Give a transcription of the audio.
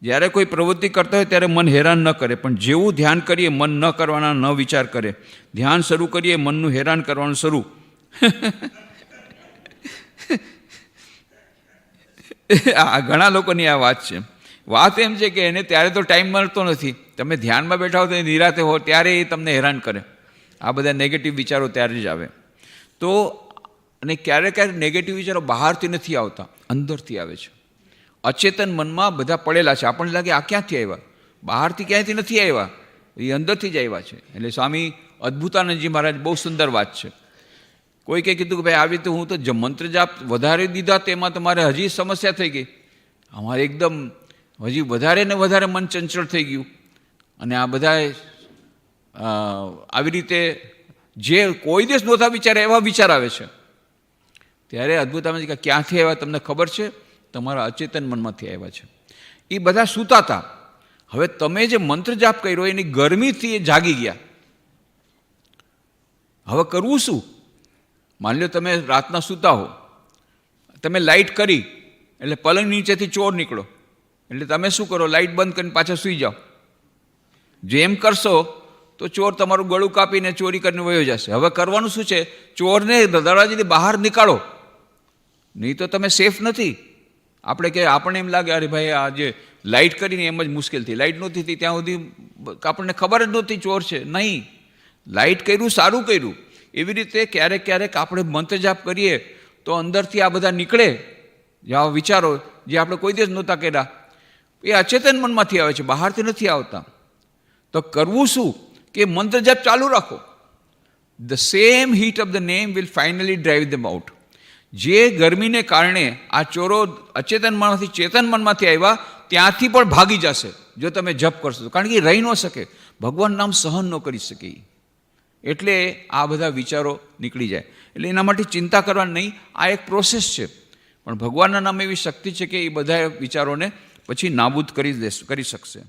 જ્યારે કોઈ પ્રવૃત્તિ કરતા હોય ત્યારે મન હેરાન ન કરે, પણ જેવું ધ્યાન કરીએ મન ન કરવાના ન વિચાર કરે. ધ્યાન શરૂ કરીએ મનનું હેરાન કરવાનું શરૂ. આ ઘણા લોકોની આ વાત છે. વાત એમ છે કે એને ત્યારે તો ટાઈમ મળતો નથી. તમે ધ્યાનમાં બેઠા હો તો નિરાતે હો ત્યારે એ તમને હેરાન કરે. આ બધા નેગેટિવ વિચારો ત્યારે જ આવે. તો અને ક્યારેક ક્યારેક નેગેટિવ વિચારો બહારથી નથી આવતા, અંદરથી આવે છે. અચેતન મનમાં બધા પડેલા છે. આપણને લાગે આ ક્યાંથી આવ્યા, બહારથી ક્યાંયથી નથી આવ્યા, એ અંદરથી જ આવ્યા છે. એટલે સ્વામી અદ્ભુતાનંદજી મહારાજ બહુ સુંદર વાત છે. કોઈ કંઈ કીધું કે ભાઈ આવી રીતે હું તો મંત્ર જાપ વધારે દીધા તેમાં તમારે હજી સમસ્યા થઈ ગઈ. અમારે એકદમ હજી વધારે ને વધારે મન ચંચળ થઈ ગયું. અને આ બધા આવી રીતે જે કોઈ દિવસ નહોતા વિચારે એવા વિચાર આવે છે. ત્યારે અદ્ભુતાનંદજી કે ક્યાંથી આવ્યા તમને ખબર છે? તમારા અચેતન મનમાંથી આવ્યા છે. એ બધા સૂતા હતા. હવે તમે જે મંત્ર જાપ કર્યો એની ગરમીથી એ જાગી ગયા. હવે કરવું શું? માની લો તમે રાતના સૂતા હો, તમે લાઇટ કરી એટલે પલંગ નીચેથી ચોર નીકળો, એટલે તમે શું કરો? લાઇટ બંધ કરીને પાછા સૂઈ જાઓ. જેમ કરશો તો ચોર તમારું ગળું કાપીને ચોરી કરીને વયો જશે. હવે કરવાનું શું છે? ચોરને દરવાજાની બહાર નીકાળો, નહીં તો તમે સેફ નથી. આપણને એમ લાગે અરે ભાઈ આ જે લાઇટ કરીને એમ જ મુશ્કેલ થઈ, લાઇટ નહોતી થઈ ત્યાં સુધી આપણને ખબર જ નહોતી ચોર છે. નહીં, લાઇટ કર્યું સારું કર્યું. એવી રીતે ક્યારેક ક્યારેક આપણે મંત્ર જાપ કરીએ તો અંદરથી આ બધા નીકળે, જે વિચારો જે આપણે કોઈ દિવસ નહોતા કર્યા એ અચેતન મનમાંથી આવે છે, બહારથી નથી આવતા. તો કરવું શું કે મંત્ર જાપ ચાલુ રાખો. The same heat of the name will finally drive them out. જે ગરમીને કારણે આ ચોરો અચેતન મનમાંથી ચેતન મનમાંથી આવ્યા ત્યાંથી પણ ભાગી જશે જો તમે જપ કરશો. કારણ કે એ રહી ન શકે, ભગવાન નામ સહન ન કરી શકે. એટલે આ બધા વિચારો નીકળી જાય. એટલે એના માટે ચિંતા કરવાની નહીં, આ એક પ્રોસેસ છે. પણ ભગવાનના નામે એવી શક્તિ છે કે એ બધા વિચારોને પછી નાબૂદ કરી શકશે.